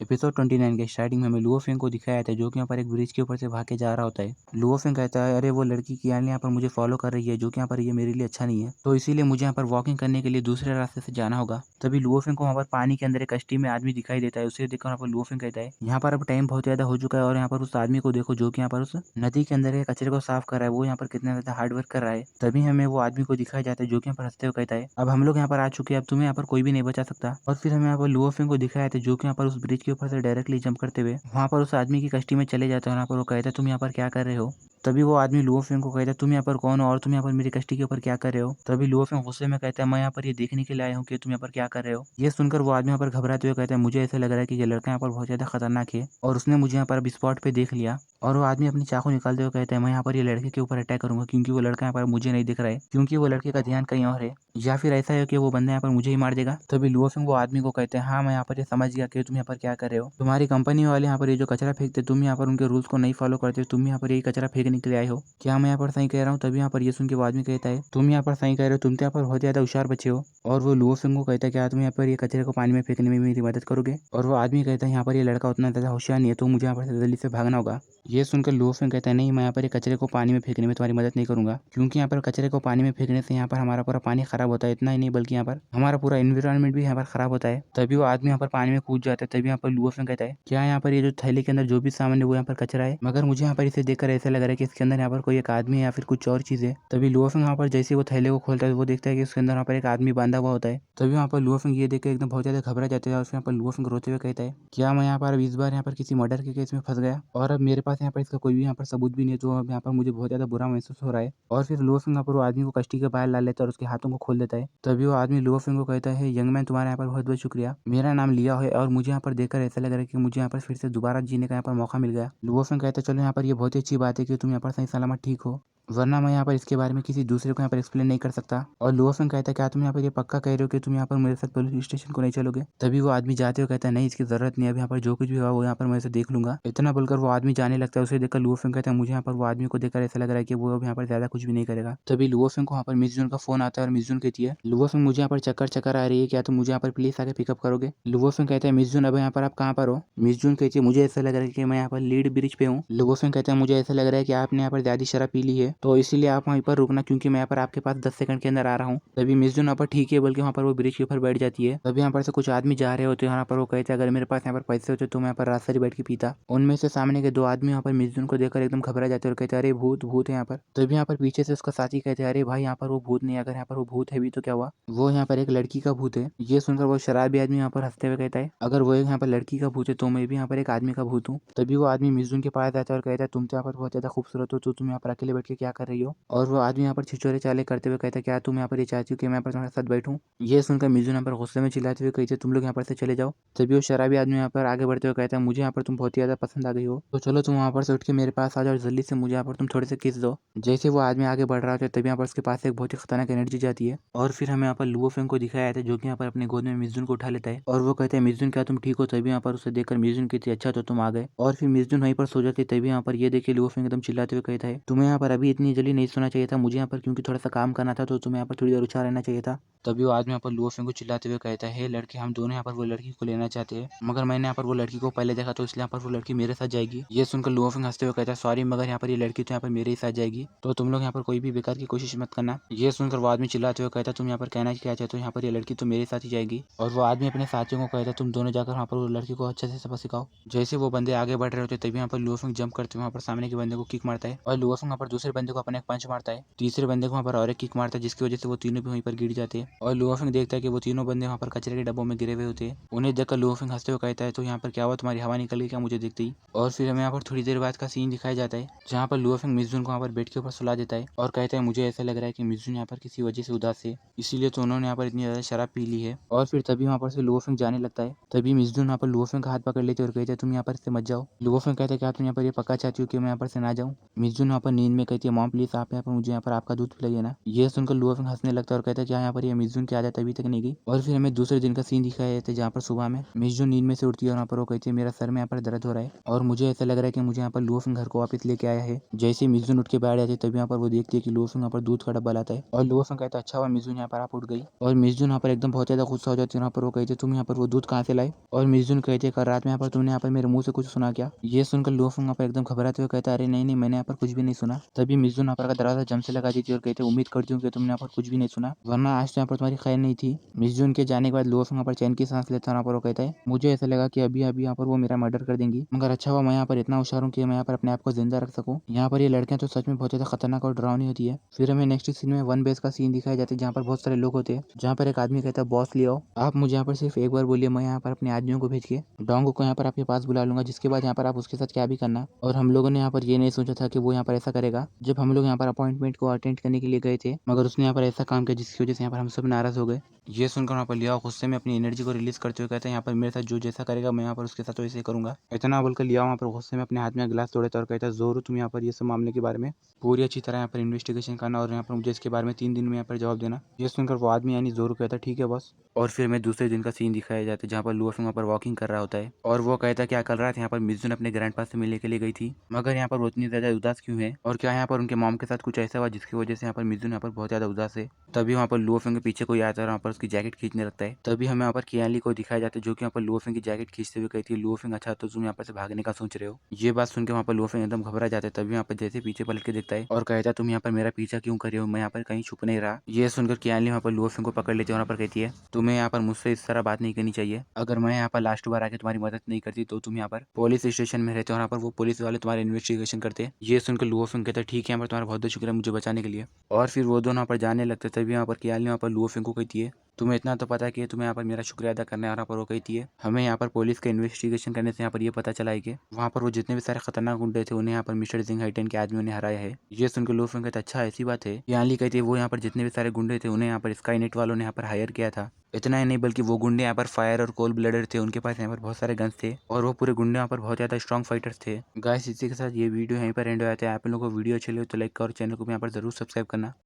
Episode 29 के starting में हमें लुओ फेंग को दिखाया था जो कि यहाँ पर एक ब्रिज के ऊपर से भाग के जा रहा होता है। लुओ फेंग कहता है अरे वो लड़की की यहाँ पर मुझे फॉलो कर रही है जो कि यहाँ पर ये मेरे लिए अच्छा नहीं है, तो इसीलिए मुझे यहाँ पर वॉकिंग करने के लिए दूसरे रास्ते से जाना होगा। तभी लुओ फेंग को वहाँ पर पानी के अंदर एक कश्ती में आदमी दिखाई देता है। उसे देखकर यहाँ पर लुओ फेंग कहता है यहाँ पर अब टाइम बहुत ज्यादा हो चुका है और यहाँ पर उस आदमी को देखो जो कि यहाँ पर उस नदी के अंदर के कचरे को साफ कर रहा है। वो यहाँ पर कितना ज्यादा हार्ड वर्क कर रहा है। तभी हमें वो आदमी को दिखाया जाता है जो कि यहाँ पर हंसते हुए कहता है अब हम लोग यहाँ पर आ चुके हैं, अब तुम्हें यहाँ पर कोई भी नहीं बचा सकता। और फिर हमें यहाँ पर लुओ फेंग को दिखाया था जो कि यहाँ पर उस ब्रिज के ऊपर से डायरेक्टली जंप करते हुए वहाँ पर उस आदमी की कश्ती में चले जाते हैं। वहाँ पर वो कहता है तुम यहाँ पर क्या कर रहे हो। तभी वो आदमी लुओ फेंग को कहता है तुम यहाँ पर कौन हो और तुम यहाँ पर मेरी कश्ती के ऊपर क्या कर रहे हो। तभी लुओ फेंग गुस्से में कहता है मैं यहाँ पर ये देखने के लिए आया हूँ कि तुम यहाँ पर क्या कर रहे हो। ये सुनकर वो आदमी यहाँ पर घबराते हुए कहता है मुझे ऐसा लग रहा है कि ये लड़का यहाँ पर बहुत ज्यादा खतरनाक है और उसने मुझे यहाँ पर अब स्पॉट पे देख लिया। और वो आदमी अपनी चाकू निकालते हुए कहता है मैं यहाँ पर ये लड़के के ऊपर अटैक करूंगा क्योंकि वो लड़का यहाँ पर मुझे नहीं दिख रहा है, क्योंकि वो लड़के का ध्यान कहीं और है, या फिर ऐसा है कि वो बंदा यहाँ पर मुझे ही मार देगा। तभी लुओ फेंग वो आदमी को कहते हैं हाँ मैं यहाँ पर ये समझ गया कि तुम यहाँ पर क्या कर रहे हो। तुम्हारी कंपनी वाले यहाँ पर ये जो कचरा फेंकते तुम यहाँ पर उनके रूल्स को नहीं फॉलो करते, तुम यहाँ पर यही कचरा फेंकने के लिए आए हो। क्या मैं यहाँ पर सही कह रहा हूँ। तभी यहाँ पर ये सुन के वो आदमी कहता है तुम यहाँ पर सही कह रहे हो, तुम तो यहाँ पर बहुत ज्यादा होशियार बच्चे हो। और वो लुओ फेंग को कहता है क्या तुम यहाँ पर ये कचरे को पानी में फेंकने में मेरी मदद करोगे। और वो आदमी कहता है यहाँ पर ये लड़का उतना ज्यादा होशियार नहीं है तो मुझे यहाँ पर से जल्दी से भागना होगा। ये सुनकर लुओ फेंग कहता है नहीं मैं यहाँ पर ये कचरे को पानी में फेंकने में तुम्हारी मदद नहीं करूंगा, क्योंकि यहाँ पर कचरे को पानी में फेंकने से यहाँ पर हमारा पूरा पानी खराब होता है। इतना ही नहीं बल्कि यहाँ पर हमारा पूरा एनवायरनमेंट भी यहाँ पर खराब होता है। तभी वो आदमी यहाँ पर पानी में कूद जाता है। तभी यहाँ पर लुओ फेंग कहता है क्या यहाँ पर ये जो थैली के अंदर जो भी सामान है वो यहाँ पर कचरा है, मगर मुझे यहाँ पर इसे देखकर ऐसा लग रहा है कि इसके अंदर यहाँ पर कोई एक आदमी है या फिर कुछ और चीज है। तभी लुओ फेंग यहाँ पर जैसे वो थैले को खोलता है वो देखता है कि उसके अंदर यहाँ पर एक आदमी बांधा हुआ होता है। तभी वहाँ पर लुओ फेंग ये देख के एकदम बहुत ज्यादा घबरा जाते हैं और फिर यहाँ पर लुओ फेंग रोते हुए कहता है क्या मैं यहाँ पर अब इस बार यहाँ पर किसी मर्डर के केस में फंस गया और अब मेरे पास यहाँ पर इसका कोई भी यहाँ पर सबूत भी नहीं है, तो अब यहाँ पर मुझे बहुत ज्यादा बुरा महसूस हो रहा है। और फिर लुओ फेंग यहाँ पर वो आदमी को कश्ती के बाहर ला लेता है और उसके हाथों को खोल देता है। तभी वो आदमी लुओ फेंग को कहता है यंग मैन तुम्हारा यहाँ पर बहुत बहुत शुक्रिया, मेरा नाम लिया है और मुझे यहाँ पर देखकर ऐसा लग रहा है कि मुझे यहाँ पर फिर से दोबारा जीने का यहाँ पर मौका मिल गया। लुओ फेंग कहता है चलो यहाँ पर ये बहुत ही अच्छी बात है कि तुम यहाँ पर सही सलामत ठीक हो, वरना मैं यहाँ पर इसके बारे में किसी दूसरे को यहाँ पर एक्सप्लेन नहीं कर सकता। और लुओ फेंग कहता है क्या तुम यहाँ पर ये पक्का कह रहे हो कि तुम यहाँ पर मेरे साथ पुलिस स्टेशन को नहीं चलोगे। तभी वो आदमी जाते हुए कहता है नहीं इसकी जरूरत नहीं, अब यहाँ पर जो कुछ भी हुआ वो यहाँ पर मैं इसे देख लूंगा। इतना बोलकर वो आदमी जाने लगता है। उसे देखकर लुओ फेंग कहता है मुझे यहाँ पर वो आदमी को देखकर ऐसा लग रहा है कि वो अब यहाँ पर ज्यादा कुछ भी नहीं करेगा। तभी लुओ फेंग को यहाँ पर मिसजुन का फोन आता है और मिसजुन कहती है लुओ फेंग मुझे यहाँ पर चक्कर चक्कर आ रही है, क्या तुम मुझे यहाँ पर प्लीज आके पिकअप करोगे। लुओ फेंग कहता है मिसजुन अब यहाँ पर आप कहाँ पर हो। मिसजुन कहती है मुझे ऐसा लग रहा है कि मैं यहाँ पर लीड ब्रिज पे हूँ। लुओ फेंग कहता है मुझे ऐसा लग रहा है कि आपने यहाँ पर ज्यादा शराब पी ली है तो इसीलिए आप वहीं पर रुकना, क्योंकि मैं यहाँ पर आपके पास 10 सेकंड के अंदर आ रहा हूँ। तभी मिसजुन यहाँ पर ठीक है बल्कि वहाँ पर वो ब्रिज के ऊपर बैठ जाती है। तभी यहाँ पर से कुछ आदमी जा रहे होते हैं। यहाँ पर वो कहते हैं अगर मेरे पास यहाँ पर पैसे होते तो मैं यहाँ पर रास्ते से बैठ के पीता। उनमें से सामने के दो आदमी यहाँ पर मिसजुन को देखकर एकदम घबरा जाते हैं और कहते हैं अरे भूत भूत है यहाँ पर। तभी यहाँ पर पीछे से उसका साथी कहते हैं अरे भाई यहाँ पर वो भूत नहीं, अगर यहाँ पर वो भूत है भी तो क्या हुआ, वो यहाँ पर एक लड़की का भूत है। ये सुनकर वो शराबी आदमी यहाँ पर हंसते हुए कहता है अगर वो यहाँ पर लड़की का भूत है तो मैं भी यहाँ पर एक आदमी का भूत हूँ। तभी वो आदमी मिसजुन के पास जाता है और कहता है तुम तो यहाँ पर बहुत ज्यादा खूबसूरत हो तो तुम यहाँ पर अकेले बैठ के क्या कर रही हो। और वो आदमी यहाँ पर छिछोरे चाले करते हुए कहता है क्या तुम यहाँ पर ये चाहती हो कि मैं यहाँ पर तुम्हारे साथ बैठूं। ये सुनकर मिसजुन यहाँ पर गुस्से में चिल्लाते हुए कहते तुम लोग यहाँ पर से चले जाओ। तभी वो शराबी आदमी यहाँ पर आगे बढ़ते हुए कहता है मुझे यहाँ पर तुम बहुत ही ज्यादा पसंद आ गई हो, तो चलो तुम वहाँ पर से उठ के मेरे पास आ जाओ और जल्दी से मुझे यहाँ पर तुम थोड़े से किस दो। जैसे वो आदमी आगे बढ़ रहा होता है तभी यहाँ पर उसके पास एक बहुत ही खतरनाक एनर्जी जाती है और फिर हमें यहाँ पर लुओ फेंग को दिखाया जाता है जो कि यहाँ पर अपने गोद में मिसजुन को उठा लेता है और वो कहते हैं मिसजुन क्या तुम ठीक हो। तभी यहाँ पर उसे देखकर मिसजुन कहती है अच्छा तो तुम आ गए। और फिर मिसजुन वहीं पर सो जाती है। तभी यहाँ पर ये देखिए लुओ फेंग एकदम चिल्लाते हुए कहता है तुम्हें यहाँ पर अभी इतनी जल्दी नहीं सोना चाहिए था, मुझे यहाँ पर क्योंकि थोड़ा सा काम करना था तो तुम्हें यहाँ पर थोड़ी देर उछा रहना चाहिए था। तभी वो आदमी यहाँ पर लुओ फेंग को चिल्लाते हुए कहता है लड़के हम दोनों यहाँ पर वो लड़की को लेना चाहते हैं, मगर मैंने यहाँ पर वो लड़की को पहले देखा तो इसलिए यहाँ पर वो लड़की मेरे साथ जाएगी। ये सुनकर लुओ फेंग हंसते हुए कहता है सॉरी मगर यहाँ पर ये लड़की तो यहाँ पर मेरे ही साथ जाएगी, तो तुम लोग यहाँ पर कोई भी बेकार की कोशिश मत करना। ये सुनकर वो आदमी चिल्लाते हुए कहता तुम यहाँ पर कहना क्या चाहते हो, यहाँ पर ये लड़की तो मेरे साथ ही जाएगी। और वो आदमी अपने साथियों को कहता तुम दोनों जाकर वहाँ पर वो लड़की को अच्छे से सबक सिखाओ। जैसे वो बंदे आगे बढ़ रहे होते तभी यहाँ पर लुओ फेंग जंप करते हुए वहाँ पर सामने के बंदे को किक मारता है और लुओ फेंग वहाँ पर दूसरे बंदे को अपने एक पंच मारता है, तीसरे बंदे को वहाँ पर और एक किक मारता है जिसकी वजह से वो तीनों भी वहीं पर गिर जाते हैं। और लुओ फेंग देखता है कि वो तीनों बंदे वहाँ पर कचरे के डब्बों में गिरे हुए होते हैं। उन्हें देखकर लुओ फेंग हंसते हुए कहता है तो यहाँ पर क्या हुआ तुम्हारी हवा निकल गई क्या मुझे देखते ही। और फिर हमें यहाँ पर थोड़ी देर बाद का सीन दिखाया जाता है जहाँ पर लुओ फेंग मिसजुन को वहाँ पर बेड के ऊपर सुला देता है और कहता है मुझे ऐसा लग रहा है कि मिसजुन यहाँ पर किसी वजह से उदास है, इसीलिए तो उन्होंने यहाँ पर इतनी ज्यादा शराब पी ली है। और फिर तभी वहाँ पर से लुओ फेंग जाने लगता है। तभी मिसजुन यहाँ पर लुओ फेंग का हाथ पकड़ लेते और कहते तुम यहाँ पर से मत जाओ। लुओ फेंग कहता है कि आप तुम यहाँ पर ये पक्का चाहती हो कि मैं यहाँ पर से ना जाऊँ। मिसजुन यहाँ पर नींद में कहती कहती है मॉम प्लीज आप यहाँ पर मुझे यहाँ पर आपका दूध पिलाइए ना। ये सुनकर लुओफिंग हंसने लगता है और कहता है क्या यहाँ पर ये मिसजुन की आदत अभी तक नहीं गई। और फिर हमें दूसरे दिन का सीन दिखाया जाता है जहाँ पर सुबह में मिसजुन नींद में से उठती है और यहाँ पर वो कहती है मेरा सर में यहाँ पर दर्द हो रहा है और मुझे ऐसा लग रहा है कि मुझे यहाँ पर लुओफिंग घर को वापस लेके आया है। जैसे ही मिसजुन उठ के बैठ जाती है तभी यहाँ पर वो देखती है कि लुओफिंग यहाँ पर दूध का डब्बा लाता है और लुओफिंग कहता है अच्छा हुआ मिसजुन यहाँ पर आप उठ गई। और मिसजुन यहाँ पर एकदम बहुत ज्यादा गुस्सा हो जाती है। यहाँ पर वो कहते तुम यहाँ पर वो दूध कहाँ से लाए। और मिसजुन कहते कल रात में यहाँ पर तुमने यहाँ पर मेरे मुंह से कुछ सुना क्या। ये सुनकर लुओफिंग यहाँ पर एकदम घबराते हुए कहता है अरे नहीं मैंने यहाँ पर कुछ भी नहीं सुना। तभी मिसजुन यहाँ पर का दरवाजा जम से लगा देती है और कहते उम्मीद करती हूँ कि तुमने यहाँ पर कुछ भी नहीं सुना वरना आज तो यहाँ पर तुम्हारी खैर नहीं थी। मिसजुन के जाने के बाद लुओफिंग यहाँ पर चैन की सांस लेता है। यहाँ पर वो कहता है मुझे ऐसा लगा कि अभी अभी यहाँ पर वो मेरा मर्डर कर देंगी मगर अच्छा हुआ मैं यहाँ पर इतना होशियार हूँ कि मैं यहाँ पर अपने आप को जिंदा रख सकूँ। यहाँ पर ये लड़कियां तो सच में बहुत ज्यादा खतरनाक और डरावनी होती है। फिर हमें नेक्स्ट सीन में वन बेस का सीन दिखाया जाता है जहाँ पर बहुत सारे लोग होते हैं। जहाँ पर एक आदमी कहता है बॉस ले आओ आप मुझे यहाँ पर सिर्फ एक बार बोलिए मैं यहाँ पर अपने आदमियों को भेज के डोंगो को यहाँ पर आपके पास बुला लूंगा जिसके बाद यहाँ पर आप उसके साथ क्या भी करना। और हम लोगों ने यहाँ पर ये नहीं सोचा था कि वो यहाँ पर ऐसा करेगा जब हम लोग यहाँ पर अपॉइंटमेंट को अटेंड करने के लिए गए थे मगर उसने यहाँ पर ऐसा काम किया जिसकी वजह से यहाँ पर हम सब नाराज हो गए। ये सुनकर वहाँ पर लियाओ गुस्से में अपनी एनर्जी को रिलीज करते हुए कहते हैं यहाँ पर मेरे साथ जो जैसा करेगा मैं यहाँ पर उसके साथ वैसे करूंगा। इतना बोलकर लियाओ वहाँ पर गुस्से में अपने हाथ में गिलास तोड़े और कहता है जोरू तुम यहाँ पर ये सब मामले के बारे में पूरी अच्छी तरह यहाँ पर इन्वेस्टिगेशन करना और यहाँ पर मुझे इसके बारे में 3 दिन में यहाँ पर जवाब देना। ये सुनकर वो आदमी यानी जोरू कहता है ठीक है बॉस। और फिर मैं दूसरे दिन का सीन दिखाया जाता है जहाँ पर लुओफिंग वहाँ पर वॉकिंग कर रहा होता है और वो कहता है क्या कल रात यहाँ पर मिसजुन अपने ग्रैंडपा से मिलने के लिए गई थी मगर यहाँ पर वो इतनी ज्यादा उदास क्यों है और क्या यहाँ पर उनके मॉम के साथ कुछ ऐसा हुआ जिसकी वजह से यहाँ पर मिसजुन यहाँ पर बहुत ज्यादा उदास है। तभी वहाँ पर लुओफिंग के पीछे कोई आता है और वहाँ पर उसकी जैकेट खींचने लगता है। तभी हमें यहाँ पर कियाली को दिखाया जाता है जो कि यहाँ पर लुओफिंग की जैकेट खींचते हुए कहती है लुओफिंग अच्छा तो तुम यहाँ पर से भागने का सोच रहे हो। ये बात सुनकर वहाँ पर लुओफिंग एकदम घबरा जाता है। तभी यहाँ पर जैसे पीछे पलट के देखता है और कहता है तुम यहाँ पर मेरा पीछा क्यों कर रहे हो मैं यहाँ पर कहीं छुप नहीं रहा। ये सुनकर कियाली वहाँ पर लुओफिंग को पकड़ लेती है और वहाँ पर कहती है तुम्हें यहाँ पर मुझसे इस तरह बात नहीं करनी चाहिए। अगर मैं यहाँ पर लास्ट बार आके तुम्हारी मदद नहीं करती तो तुम यहाँ पर पुलिस स्टेशन में रहते हो और यहाँ पर वो पुलिस वाले तुम्हारे इन्वेस्टिगेशन करते। ये सुनकर लुओफिंग कहता है ठीक है यहाँ पर तुम्हारा बहुत बहुत शुक्रिया मुझे बचाने के लिए। और फिर वो दोनों यहाँ पर जाने लगते तभी यहाँ पर कियाली वहाँ पर लुओफिंग को कहती है तुम्हें इतना तो पता है कि तुम्हें यहाँ पर मेरा शुक्रिया अदा करना है। और यहाँ पर वो कहती है हमें यहाँ पर पुलिस का इन्वेस्टिगेशन करने से यहाँ पर ये पता चला है कि वहाँ पर वो जितने भी सारे खतरनाक गुंडे थे उन्हें यहाँ पर मिस्टर जिंग हाइटेन के आदमियों ने हराया है। ये सुनकर लुओफिंग कहता अच्छा ऐसी बात है। याली कहती है वो यहाँ पर जितने भी सारे गुंडे थे उन्हें यहाँ पर स्काई नेट वालों ने यहाँ पर हायर किया था। इतना ही नहीं बल्कि वो गुंडे यहाँ पर फायर और कोल्ड ब्लडेड थे उनके पास यहाँ पर बहुत सारे गन्स थे और वो पूरे गुंडे यहाँ पर बहुत ज्यादा स्ट्रॉन्ग फाइटर्स थे। गाइस इसी के साथ ये वीडियो यहीं पर एंड हो जाता है। आप लोगों को वीडियो अच्छी लगे तो लाइक और चैनल को भी यहाँ पर जरूर सब्सक्राइब करना।